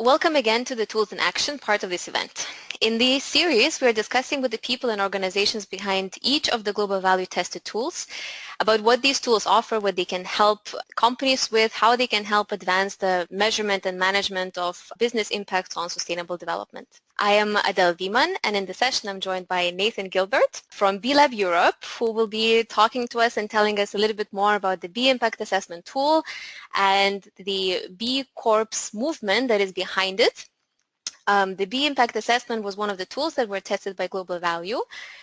Welcome again to the Tools in Action part of this event. In this series, we are discussing with the people and organizations behind each of the global value tested tools about what these tools offer, what they can help companies with, how they can help advance the measurement and management of business impacts on sustainable development. I am Adele Wiman, and in the session I'm joined by Nathan Gilbert from B-Lab Europe, who will be talking to us and telling us a little bit more about the B Impact Assessment tool and the B Corp's movement that is behind it. The B Impact Assessment was one of the tools that were tested by Global Value,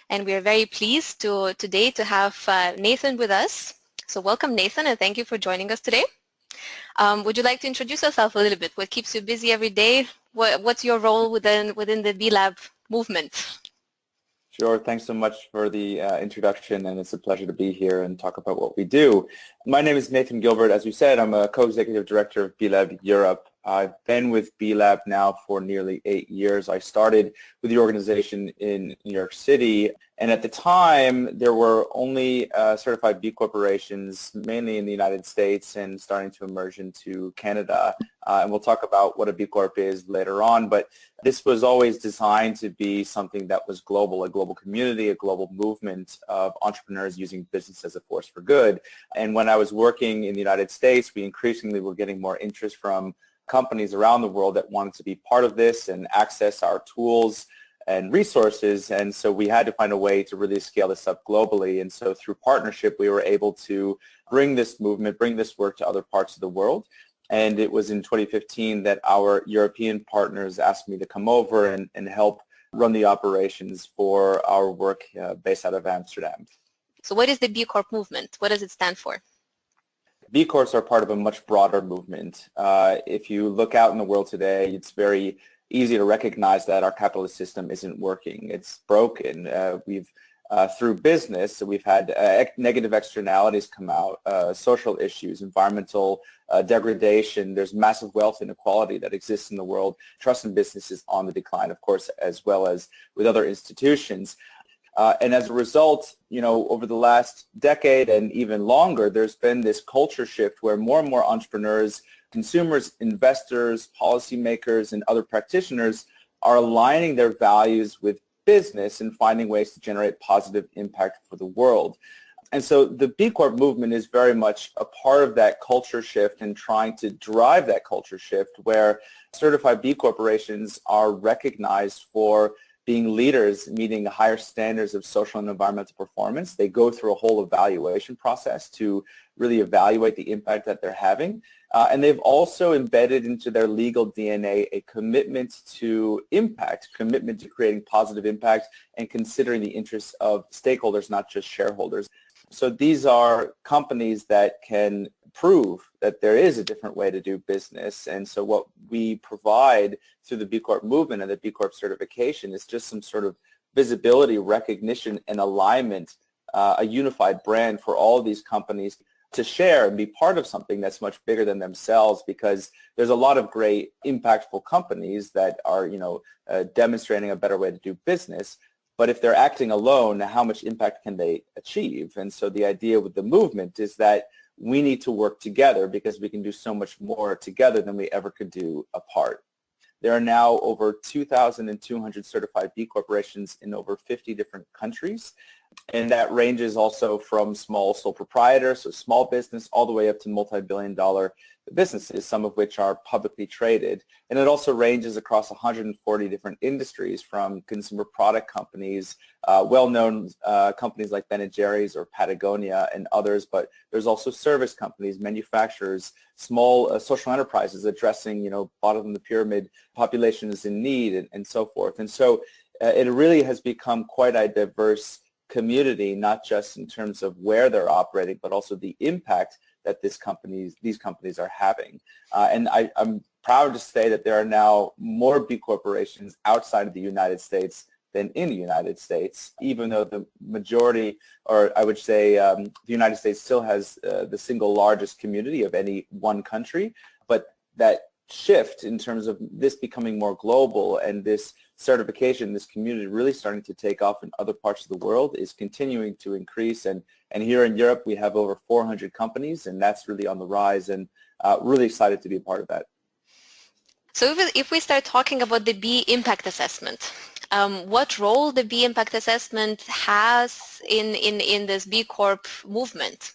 and we are very pleased today to have Nathan with us. So welcome, Nathan, and thank you for joining us today. Would you like to introduce yourself a little bit? What keeps you busy every day? What's your role within the B-Lab movement? Sure. Thanks so much for the introduction, and it's a pleasure to be here and talk about what we do. My name is Nathan Gilbert. As you said, I'm a co-executive director of B-Lab Europe. I've been with B-Lab now for nearly 8 years. I started with the organization in New York City, and at the time there were only certified B corporations, mainly in the United States and starting to emerge into Canada. And we'll talk about what a B Corp is later on, but this was always designed to be something that was global, a global community, a global movement of entrepreneurs using business as a force for good. And when I was working in the United States, we increasingly were getting more interest from companies around the world that wanted to be part of this and access our tools and resources, and so we had to find a way to really scale this up globally. And so through partnership, we were able to bring this movement, bring this work to other parts of the world. And it was in 2015 that our European partners asked me to come over and help run the operations for our work based out of Amsterdam. So what is the B Corp movement? What does it stand for? B Corps are part of a much broader movement. If you look out in the world today, it's very easy to recognize that our capitalist system isn't working. It's broken. Through business, we've had negative externalities come out, social issues, environmental degradation. There's massive wealth inequality that exists in the world. Trust in business is on the decline, of course, as well as with other institutions. And as a result, over the last decade and even longer, there's been this culture shift where more and more entrepreneurs, consumers, investors, policymakers, and other practitioners are aligning their values with business and finding ways to generate positive impact for the world. And so the B Corp movement is very much a part of that culture shift and trying to drive that culture shift where certified B corporations are recognized for being leaders, meeting higher standards of social and environmental performance. They go through a whole evaluation process to really evaluate the impact that they're having. And they've also embedded into their legal DNA a commitment to impact, commitment to creating positive impact and considering the interests of stakeholders, not just shareholders. So these are companies that can prove that there is a different way to do business. And so what we provide through the B Corp movement and the B Corp certification is just some sort of visibility, recognition, and alignment, a unified brand for all of these companies to share and be part of something that's much bigger than themselves, because there's a lot of great impactful companies that are demonstrating a better way to do business. But if they're acting alone, how much impact can they achieve? And so the idea with the movement is that we need to work together because we can do so much more together than we ever could do apart. There are now over 2,200 certified B corporations in over 50 different countries. And that ranges also from small sole proprietors, so small business, all the way up to multi-billion-dollar businesses, some of which are publicly traded. And it also ranges across 140 different industries, from consumer product companies, well-known companies like Ben & Jerry's or Patagonia and others, but there's also service companies, manufacturers, small social enterprises addressing, bottom of the pyramid populations in need and so forth. And so it really has become quite a diverse community, not just in terms of where they're operating, but also the impact that these companies are having. And I'm proud to say that there are now more B corporations outside of the United States than in the United States, even though the majority, or I would say the United States still has the single largest community of any one country, but that shift in terms of this becoming more global and this certification, this community really starting to take off in other parts of the world is continuing to increase. And here in Europe, we have over 400 companies, and that's really on the rise, and really excited to be a part of that. So if we start talking about the B impact assessment, what role the B impact assessment has in this B Corp movement?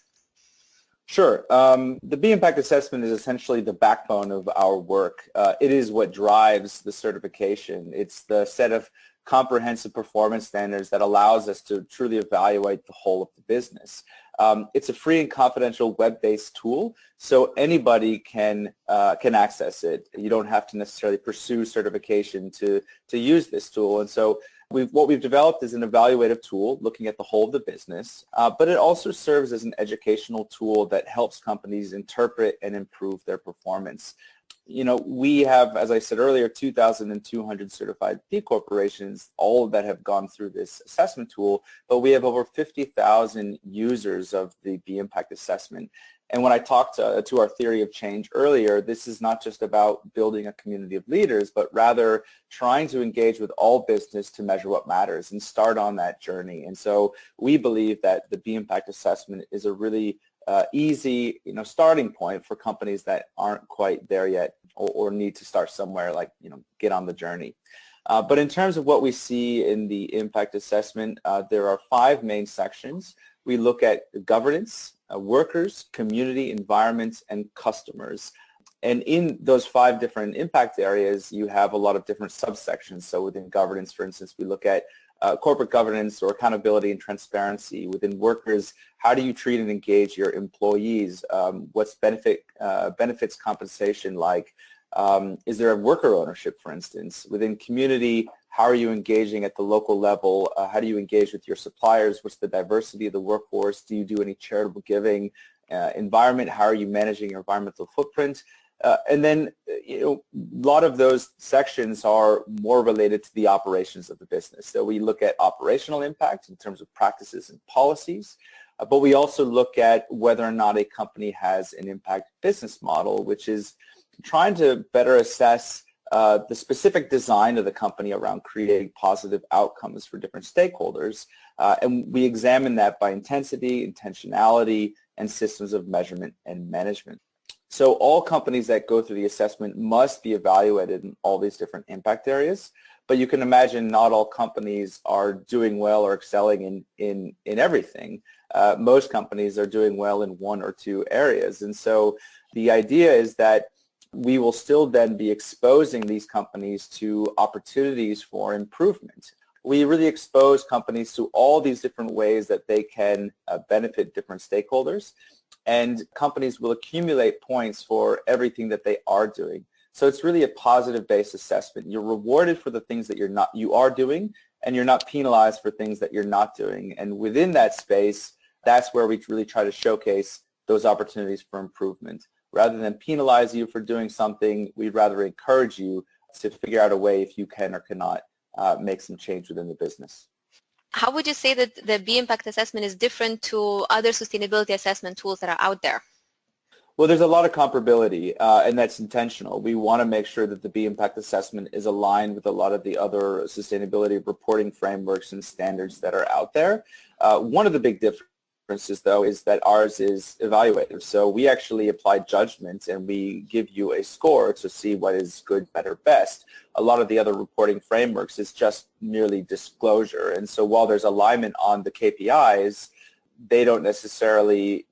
Sure. The B Impact Assessment is essentially the backbone of our work. It is what drives the certification. It's the set of comprehensive performance standards that allows us to truly evaluate the whole of the business. It's a free and confidential web-based tool, so anybody can access it. You don't have to necessarily pursue certification to use this tool. And so what we've developed is an evaluative tool looking at the whole of the business, but it also serves as an educational tool that helps companies interpret and improve their performance. You know, we have, as I said earlier, 2,200 certified B corporations, all that have gone through this assessment tool, but we have over 50,000 users of the B Impact Assessment. And when I talked to our theory of change earlier, this is not just about building a community of leaders, but rather trying to engage with all business to measure what matters and start on that journey. And so we believe that the B Impact Assessment is a really easy, starting point for companies that aren't quite there yet or need to start somewhere, like, get on the journey. But in terms of what we see in the impact assessment, there are 5 main sections. We look at governance, workers, community, environments, and customers. And in those 5 different impact areas, you have a lot of different subsections. So within governance, for instance, we look at corporate governance or accountability and transparency. Within workers, how do you treat and engage your employees? What's benefits compensation like? Is there a worker ownership, for instance? Within community, how are you engaging at the local level? How do you engage with your suppliers? What's the diversity of the workforce? Do you do any charitable giving? Environment, how are you managing your environmental footprint? And then, a lot of those sections are more related to the operations of the business. So we look at operational impact in terms of practices and policies, but we also look at whether or not a company has an impact business model, which is trying to better assess the specific design of the company around creating positive outcomes for different stakeholders. And we examine that by intensity, intentionality, and systems of measurement and management. So all companies that go through the assessment must be evaluated in all these different impact areas. But you can imagine not all companies are doing well or excelling in everything. Most companies are doing well in 1 or 2 areas. And so the idea is that we will still then be exposing these companies to opportunities for improvement. We really expose companies to all these different ways that they can benefit different stakeholders, and companies will accumulate points for everything that they are doing. So it's really a positive-based assessment. You're rewarded for the things that you are doing, and you're not penalized for things that you're not doing. And within that space, that's where we really try to showcase those opportunities for improvement. Rather than penalize you for doing something, we'd rather encourage you to figure out a way if you can or cannot make some change within the business. How would you say that the B Impact Assessment is different to other sustainability assessment tools that are out there? Well, there's a lot of comparability, and that's intentional. We want to make sure that the B Impact Assessment is aligned with a lot of the other sustainability reporting frameworks and standards that are out there. One of the big differences, though, is that ours is evaluative. So we actually apply judgment, and we give you a score to see what is good, better, best. A lot of the other reporting frameworks is just merely disclosure. And so while there's alignment on the KPIs, they don't necessarily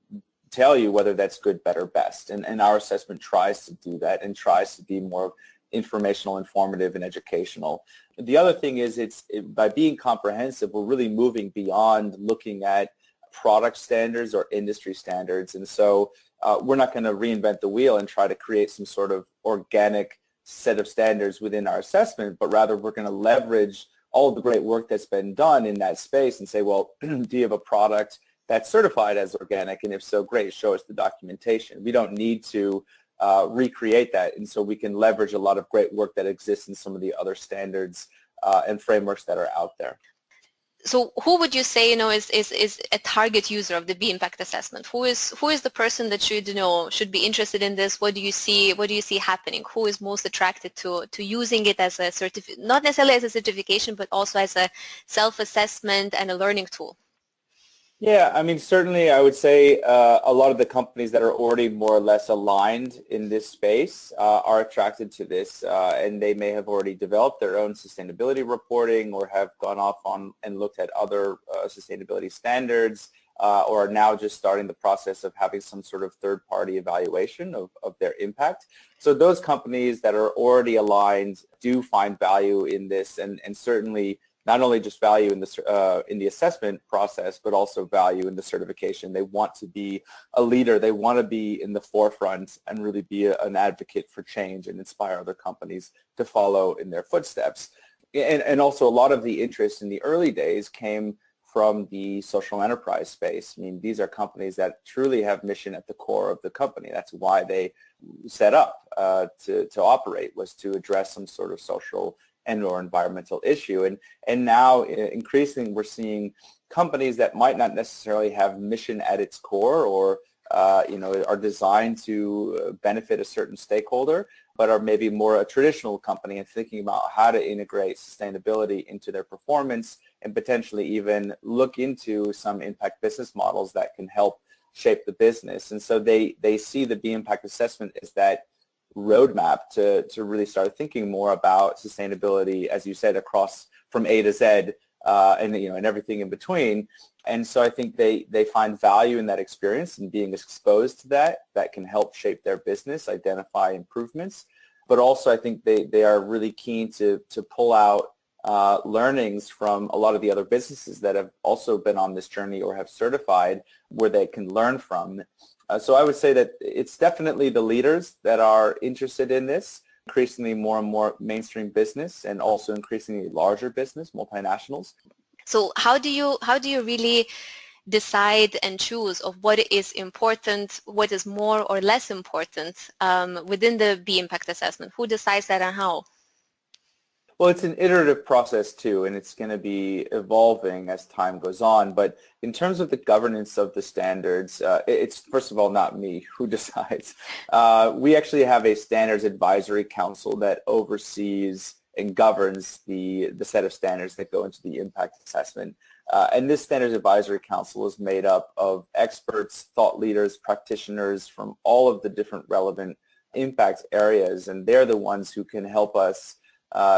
tell you whether that's good, better, best. And our assessment tries to do that and tries to be more informational, informative, and educational. The other thing is by being comprehensive, we're really moving beyond looking at product standards or industry standards. And so we're not going to reinvent the wheel and try to create some sort of organic set of standards within our assessment, but rather we're going to leverage all of the great work that's been done in that space and say, well, do you have a product that's certified as organic? And if so, great, show us the documentation. We don't need to recreate that, and so we can leverage a lot of great work that exists in some of the other standards and frameworks that are out there. So who would you say, is a target user of the B Impact Assessment? Who is the person that should be interested in this? What do you see happening? Who is most attracted to using it as a not necessarily as a certification, but also as a self-assessment and a learning tool? Yeah, I mean, certainly I would say a lot of the companies that are already more or less aligned in this space are attracted to this, and they may have already developed their own sustainability reporting or have gone off on and looked at other sustainability standards, or are now just starting the process of having some sort of third-party evaluation of their impact. So those companies that are already aligned do find value in this, and certainly not only just value in the assessment process, but also value in the certification. They want to be a leader. They want to be in the forefront and really be an advocate for change and inspire other companies to follow in their footsteps. And also a lot of the interest in the early days came from the social enterprise space. I mean, these are companies that truly have mission at the core of the company. That's why they set up to operate, was to address some sort of social and or environmental issue. And now increasingly we're seeing companies that might not necessarily have mission at its core or are designed to benefit a certain stakeholder, but are maybe more a traditional company and thinking about how to integrate sustainability into their performance and potentially even look into some impact business models that can help shape the business. And so they see the B Impact assessment as that roadmap to really start thinking more about sustainability, as you said, across from A to Z, and everything in between. And so I think they find value in that experience and being exposed to that can help shape their business, identify improvements. But also I think they are really keen to pull out learnings from a lot of the other businesses that have also been on this journey or have certified where they can learn from. So I would say that it's definitely the leaders that are interested in this, increasingly more and more mainstream business and also increasingly larger business, multinationals. So how do you really decide and choose of what is important, what is more or less important within the B Impact assessment? Who decides that and how? Well, it's an iterative process too, and it's going to be evolving as time goes on. But in terms of the governance of the standards, it's first of all not me who decides. We actually have a standards advisory council that oversees and governs the set of standards that go into the impact assessment. And this standards advisory council is made up of experts, thought leaders, practitioners from all of the different relevant impact areas, and they're the ones who can help us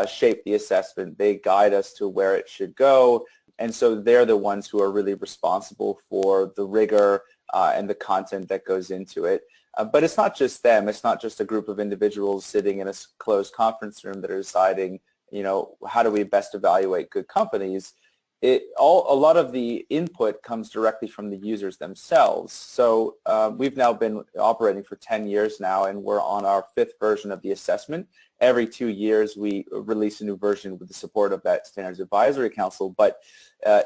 shape the assessment. They guide us to where it should go, and so they're the ones who are really responsible for the rigor and the content that goes into it. But it's not just them. It's not just a group of individuals sitting in a closed conference room that are deciding, how do we best evaluate good companies. A lot of the input comes directly from the users themselves. So we've now been operating for 10 years now, and we're on our 5th version of the assessment. Every 2 years we release a new version with the support of that Standards Advisory Council. But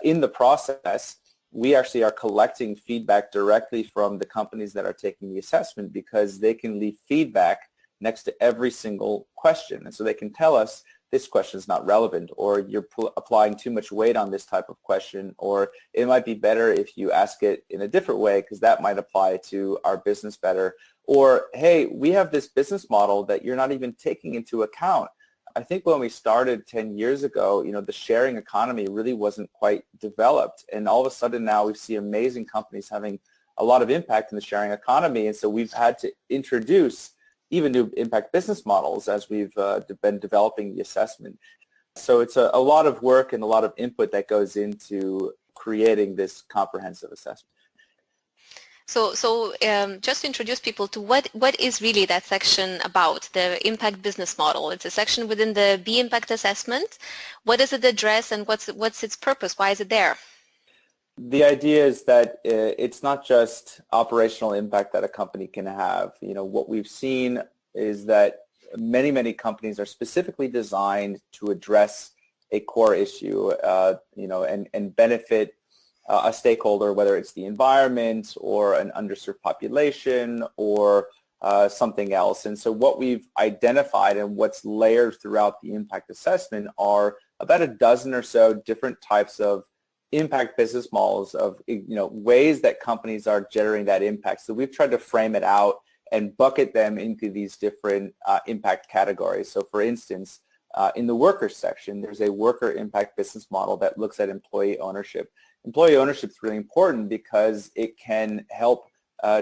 in the process, we actually are collecting feedback directly from the companies that are taking the assessment, because they can leave feedback next to every single question. And so they can tell us, this question is not relevant, or you're applying too much weight on this type of question, or it might be better if you ask it in a different way because that might apply to our business better. Or, hey, we have this business model that you're not even taking into account. I think when we started 10 years ago, the sharing economy really wasn't quite developed, and all of a sudden now we see amazing companies having a lot of impact in the sharing economy, and so we've had to introduce even new impact business models as we've been developing the assessment. So it's a lot of work and a lot of input that goes into creating this comprehensive assessment. So just to introduce people to what is really that section about, the impact business model. It's a section within the B Impact assessment. What does it address, and what's its purpose? Why is it there? The idea is that it's not just operational impact that a company can have. What we've seen is that many companies are specifically designed to address a core issue, and benefit a stakeholder, whether it's the environment or an underserved population or something else. And so what we've identified and what's layered throughout the impact assessment are about a dozen or so different types of impact business models of ways that companies are generating that impact. So we've tried to frame it out and bucket them into these different impact categories. So for instance, in the worker section, there's a worker impact business model that looks at employee ownership. employee ownership is really important because it can help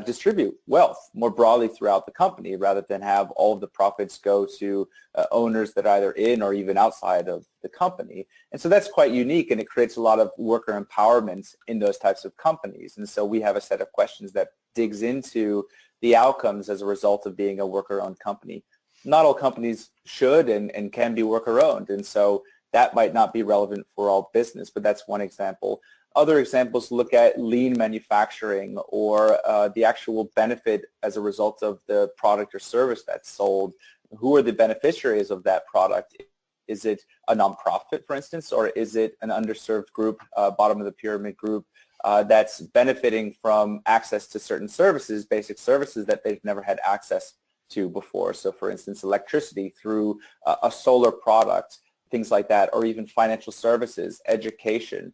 distribute wealth more broadly throughout the company rather than have all of the profits go to owners that are either in or even outside of the company. And so that's quite unique, and it creates a lot of worker empowerment in those types of companies. And so we have a set of questions that digs into the outcomes as a result of being a worker-owned company. Not all companies should and can be worker-owned, and so that might not be relevant for all business, but that's one example. Other examples look at lean manufacturing or the actual benefit as a result of the product or service that's sold. Who are the beneficiaries of that product? Is it a nonprofit, for instance, or is it an underserved group, bottom of the pyramid group, that's benefiting from access to certain services, basic services that they've never had access to before? So, for instance, electricity through a solar product, things like that, or even financial services, education.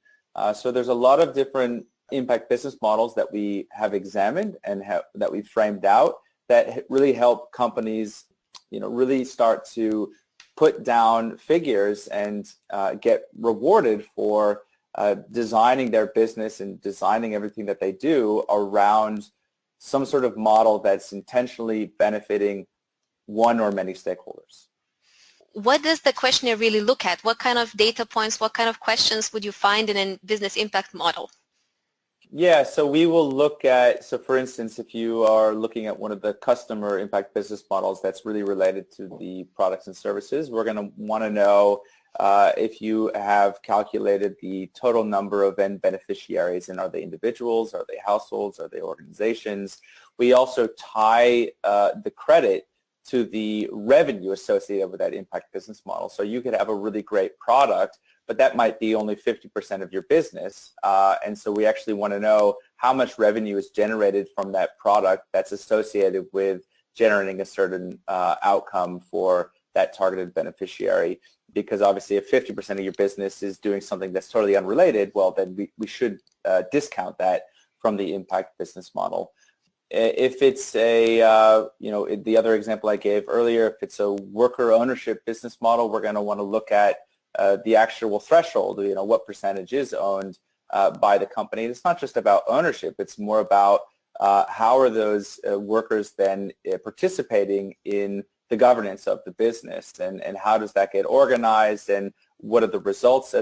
So there's a lot of different impact business models that we have examined and that we've framed out that really help companies, really start to put down figures and get rewarded for designing their business and designing everything that they do around some sort of model that's intentionally benefiting one or many stakeholders. What does the questionnaire really look at? What kind of data points, what kind of questions would you find in a business impact model? Yeah, so we will look at, so for instance, if you are looking at one of the customer impact business models that's really related to the products and services, we're going to want to know if you have calculated the total number of end beneficiaries, and are they individuals, are they households, are they organizations. We also tie the credit to the revenue associated with that impact business model. So you could have a really great product, but that might be only 50% of your business. And so we actually want to know how much revenue is generated from that product that's associated with generating a certain outcome for that targeted beneficiary. Because obviously if 50% of your business is doing something that's totally unrelated, well, then we should discount that from the impact business model. If it's a, the other example I gave earlier, if it's a worker ownership business model, we're going to want to look at the actual threshold, what percentage is owned by the company. It's not just about ownership. It's more about how are those workers then participating in the governance of the business, and how does that get organized, and what are the results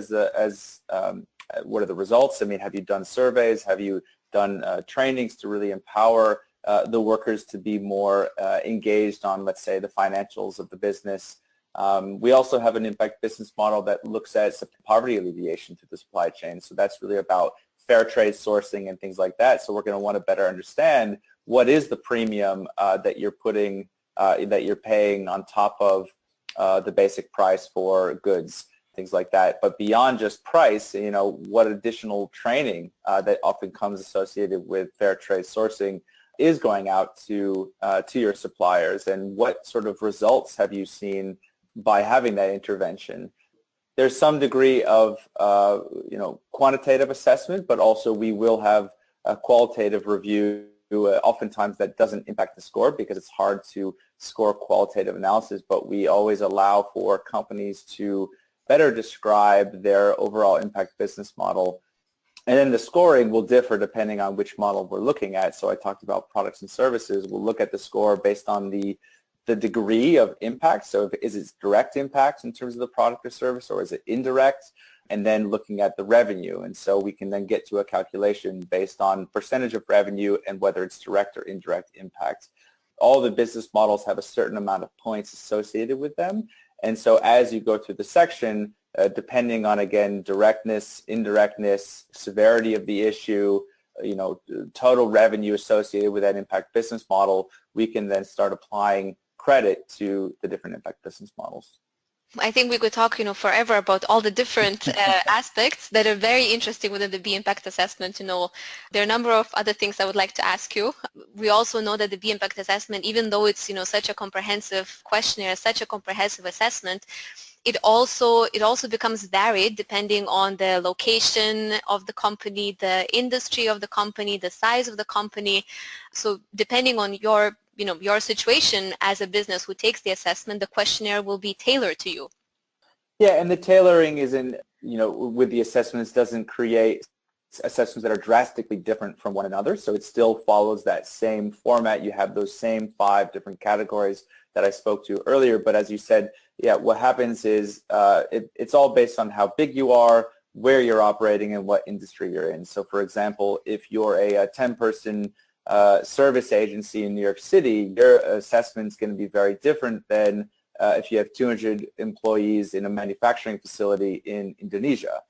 what are the results? I mean, have you done surveys? Have you done trainings to really empower the workers to be more engaged on, let's say, the financials of the business? We also have an impact business model that looks at poverty alleviation through the supply chain. So that's really about fair trade sourcing and things like that. So we're going to want to better understand what is the premium that you're putting, that you're paying on top of the basic price for goods, things like that. But beyond just price, what additional training that often comes associated with fair trade sourcing is going out to your suppliers, and what sort of results have you seen by having that intervention? There's some degree of quantitative assessment, but also we will have a qualitative review. Oftentimes that doesn't impact the score because it's hard to score qualitative analysis, but we always allow for companies to better describe their overall impact business model. And then the scoring will differ depending on which model we're looking at. So I talked about products and services. We'll look at the score based on the degree of impact. So is it direct impact in terms of the product or service, or is it indirect? And then looking at the revenue. And so we can then get to a calculation based on percentage of revenue and whether it's direct or indirect impact. All the business models have a certain amount of points associated with them. And so as you go through the section, depending on, again, directness, indirectness, severity of the issue, total revenue associated with that impact business model, we can then start applying credit to the different impact business models. I think we could talk, forever about all the different aspects that are very interesting within the B impact assessment. There are a number of other things I would like to ask you. We also know that the B impact assessment, even though it's, such a comprehensive questionnaire, such a comprehensive assessment, it also becomes varied depending on the location of the company, the industry of the company, the size of the company. So depending on your situation as a business who takes the assessment, the questionnaire will be tailored to you. Yeah, and the tailoring isn't, with the assessments doesn't create assessments that are drastically different from one another. So it still follows that same format. You have those same 5 different categories that I spoke to earlier. But as you said, yeah, what happens is it's all based on how big you are, where you're operating, and what industry you're in. So for example, if you're a 10-person service agency in New York City, your assessment is going to be very different than if you have 200 employees in a manufacturing facility in Indonesia.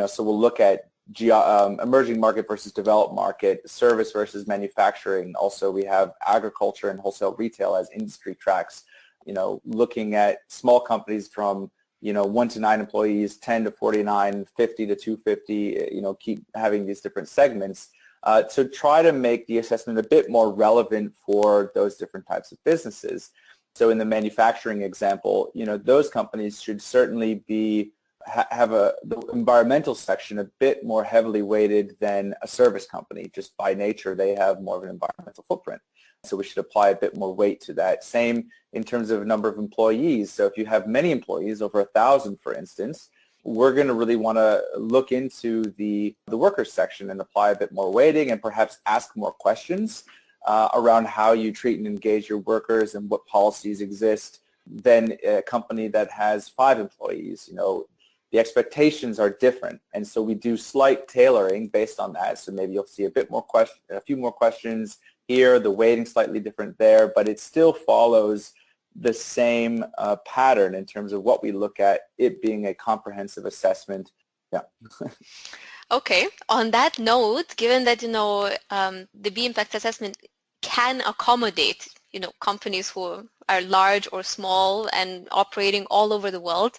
So we'll look at emerging market versus developed market, service versus manufacturing. Also, we have agriculture and wholesale retail as industry tracks. Looking at small companies from 1 to 9 employees, 10 to 49, 50 to 250. Keep having these different segments to try to make the assessment a bit more relevant for those different types of businesses. So in the manufacturing example, those companies should certainly have the environmental section a bit more heavily weighted than a service company. Just by nature, they have more of an environmental footprint. So we should apply a bit more weight to that. Same in terms of number of employees. So if you have many employees, over 1,000 for instance, we're going to really want to look into the workers section and apply a bit more weighting and perhaps ask more questions around how you treat and engage your workers and what policies exist than a company that has 5 employees. The expectations are different, and so we do slight tailoring based on that. So maybe you'll see a few more questions here, the weighting slightly different there, but it still follows the same pattern in terms of what we look at, it being a comprehensive assessment. Yeah. Okay. On that note, given that the B impact assessment can accommodate companies who are large or small and operating all over the world,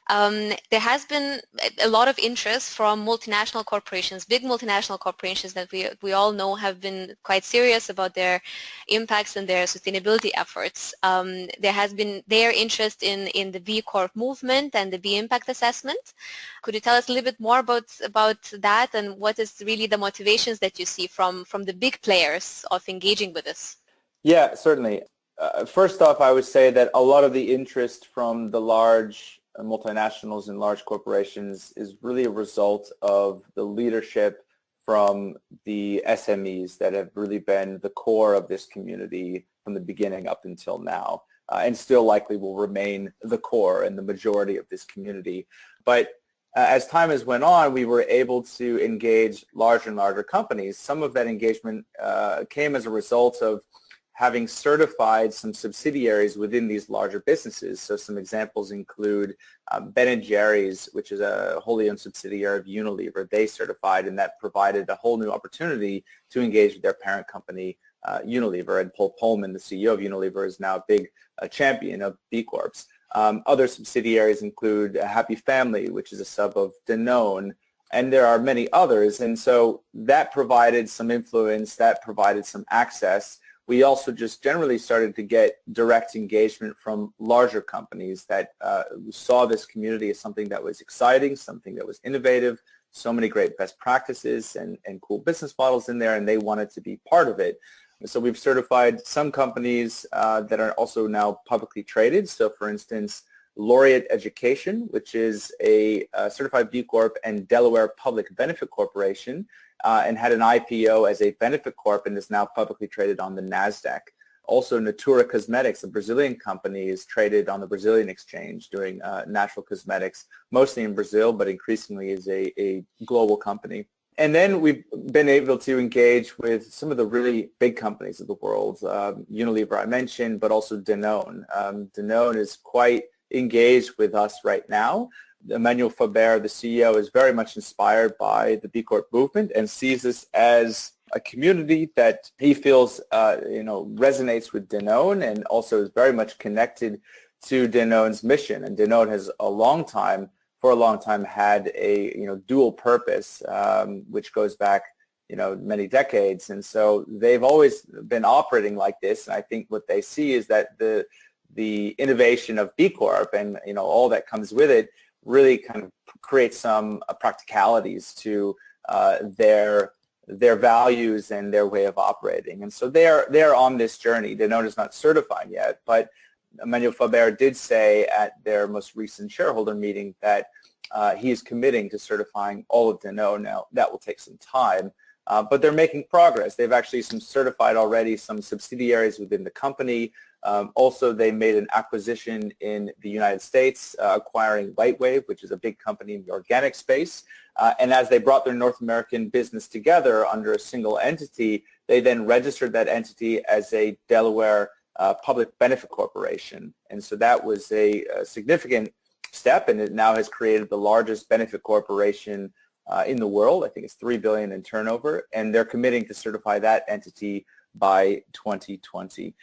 there has been a lot of interest from multinational corporations, big multinational corporations that we all know have been quite serious about their impacts and their sustainability efforts. There has been their interest in the B Corp movement and the B impact assessment. Could you tell us a little bit more about that, and what is really the motivations that you see from the big players of engaging with this? Yeah, certainly. First off, I would say that a lot of the interest from the large multinationals and large corporations is really a result of the leadership from the SMEs that have really been the core of this community from the beginning up until now, and still likely will remain the core and the majority of this community. But as time has went on, we were able to engage larger and larger companies. Some of that engagement came as a result of having certified some subsidiaries within these larger businesses. So some examples include Ben & Jerry's, which is a wholly owned subsidiary of Unilever. They certified, and that provided a whole new opportunity to engage with their parent company, Unilever. And Paul Polman, the CEO of Unilever, is now a big champion of B Corps. Other subsidiaries include Happy Family, which is a sub of Danone, and there are many others. And so that provided some influence, that provided some access. We also just generally started to get direct engagement from larger companies that saw this community as something that was exciting, something that was innovative, so many great best practices and cool business models in there, and they wanted to be part of it. So we've certified some companies that are also now publicly traded. So for instance, Laureate Education, which is a certified B Corp and Delaware Public Benefit Corporation, and had an IPO as a benefit corp and is now publicly traded on the NASDAQ. Also, Natura Cosmetics, a Brazilian company, is traded on the Brazilian exchange doing natural cosmetics, mostly in Brazil, but increasingly is a global company. And then we've been able to engage with some of the really big companies of the world. Unilever I mentioned, but also Danone. Danone is quite engaged with us right now. Emmanuel Faber, the CEO, is very much inspired by the B Corp movement and sees this as a community that he feels resonates with Danone, and also is very much connected to Danone's mission. And Danone has for a long time had a dual purpose, which goes back many decades. And so they've always been operating like this. And I think what they see is that the innovation of B Corp and all that comes with it really kind of create some practicalities to their values and their way of operating. And so they're on this journey. Danone is not certified yet, but Emmanuel Faber did say at their most recent shareholder meeting that he is committing to certifying all of Danone. Now, that will take some time, but they're making progress. They've actually certified already some subsidiaries within the company. Also, they made an acquisition in the United States, acquiring Lightwave, which is a big company in the organic space. And as they brought their North American business together under a single entity, they then registered that entity as a Delaware public benefit corporation. And so that was a significant step, and it now has created the largest benefit corporation in the world. I think it's $3 billion in turnover, and they're committing to certify that entity by 2020.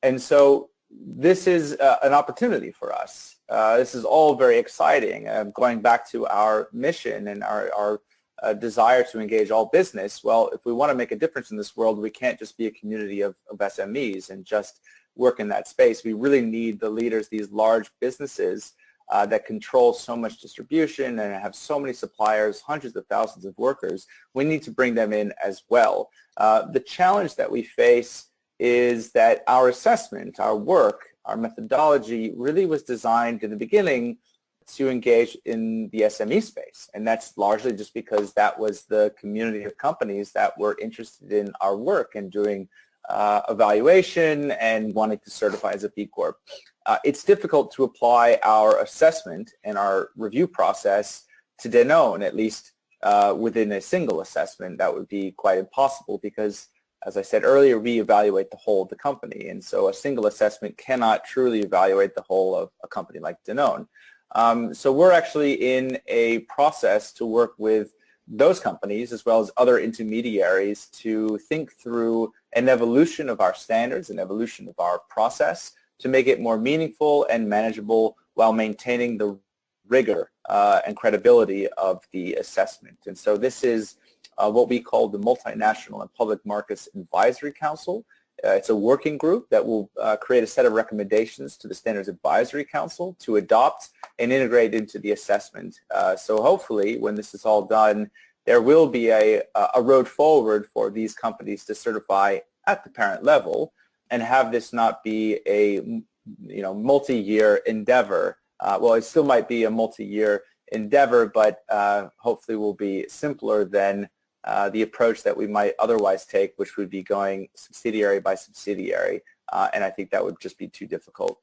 And so this is an opportunity for us. This is all very exciting. Going back to our mission and our desire to engage all business, well, if we want to make a difference in this world, we can't just be a community of SMEs and just work in that space. We really need the leaders, these large businesses that control so much distribution and have so many suppliers, hundreds of thousands of workers. We need to bring them in as well. The challenge that we face is that our assessment, our work, our methodology really was designed in the beginning to engage in the SME space. And that's largely just because that was the community of companies that were interested in our work and doing evaluation and wanting to certify as a B Corp. It's difficult to apply our assessment and our review process to Danone, at least within a single assessment. That would be quite impossible because, as I said earlier, we evaluate the whole of the company. And so a single assessment cannot truly evaluate the whole of a company like Danone. So we're actually in a process to work with those companies as well as other intermediaries to think through an evolution of our standards, an evolution of our process to make it more meaningful and manageable while maintaining the rigor and credibility of the assessment. And so this is what we call the Multinational and Public Markets Advisory Council. It's a working group that will create a set of recommendations to the Standards Advisory Council to adopt and integrate into the assessment. So hopefully, when this is all done, there will be a road forward for these companies to certify at the parent level and have this not be a multi-year endeavor. Well, it still might be a multi-year endeavor, but hopefully will be simpler than the approach that we might otherwise take, which would be going subsidiary by subsidiary, and I think that would just be too difficult.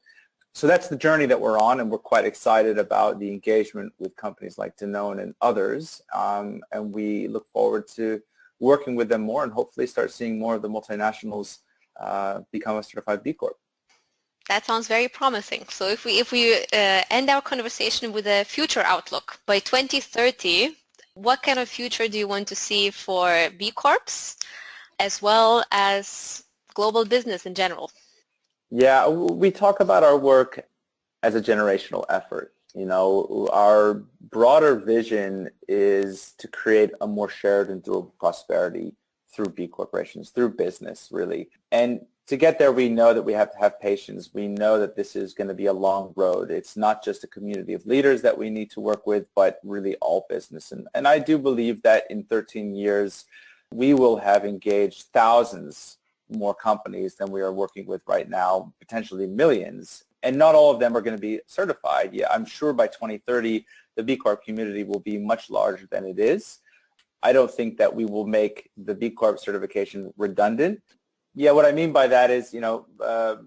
So that's the journey that we're on, and we're quite excited about the engagement with companies like Danone and others, and we look forward to working with them more and hopefully start seeing more of the multinationals become a certified B Corp. That sounds very promising. So if we end our conversation with a future outlook, by 2030, what kind of future do you want to see for B Corps as well as global business in general? Yeah, we talk about our work as a generational effort. Our broader vision is to create a more shared and durable prosperity through B corporations, through business, really. And to get there, we know that we have to have patience. We know that this is going to be a long road. It's not just a community of leaders that we need to work with, but really all business. And I do believe that in 13 years, we will have engaged thousands more companies than we are working with right now, potentially millions. And not all of them are going to be certified. Yeah, I'm sure by 2030, the B Corp community will be much larger than it is. I don't think that we will make the B Corp certification redundant. Yeah, what I mean by that is,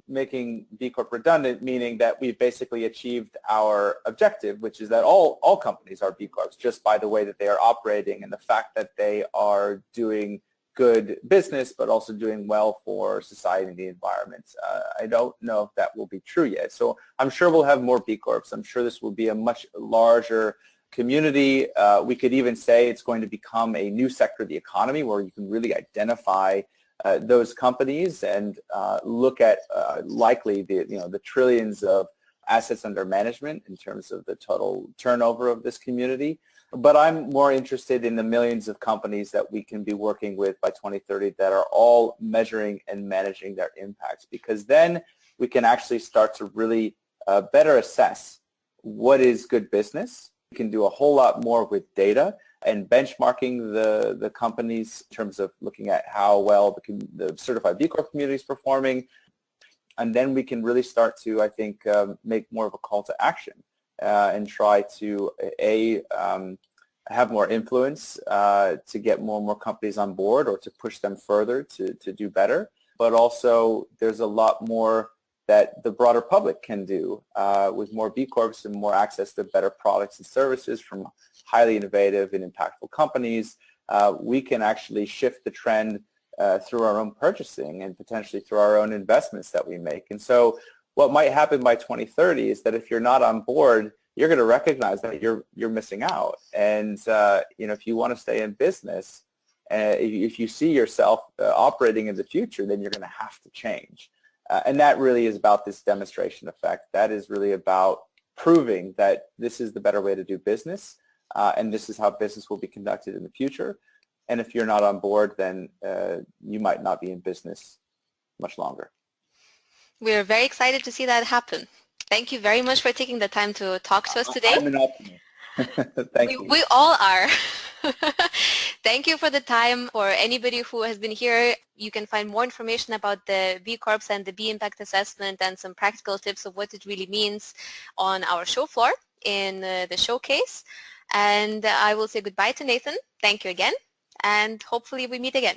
making B Corp redundant, meaning that we've basically achieved our objective, which is that all companies are B Corps just by the way that they are operating and the fact that they are doing good business, but also doing well for society and the environment. I don't know if that will be true yet. So I'm sure we'll have more B Corps. I'm sure this will be a much larger community. We could even say it's going to become a new sector of the economy where you can really identify those companies and look at likely the trillions of assets under management in terms of the total turnover of this community. But I'm more interested in the millions of companies that we can be working with by 2030 that are all measuring and managing their impacts, because then we can actually start to really better assess what is good business. We can do a whole lot more with data and benchmarking the companies in terms of looking at how well the certified B Corp community is performing. And then we can really start to, I think, make more of a call to action and try to have more influence to get more and more companies on board or to push them further to do better. But also there's a lot more that the broader public can do with more B Corps and more access to better products and services from highly innovative and impactful companies. We can actually shift the trend through our own purchasing and potentially through our own investments that we make. And so what might happen by 2030 is that if you're not on board, you're going to recognize that you're missing out. And if you want to stay in business, if you see yourself operating in the future, then you're going to have to change. And that really is about this demonstration effect. That is really about proving that this is the better way to do business, and this is how business will be conducted in the future. And if you're not on board, then you might not be in business much longer. We're very excited to see that happen. Thank you very much for taking the time to talk to us today. I'm an optimist. Thank you. We all are. Thank you for the time. For anybody who has been here, you can find more information about the B Corps and the B Impact Assessment and some practical tips of what it really means on our show floor in the showcase. And I will say goodbye to Nathan. Thank you again, and hopefully we meet again.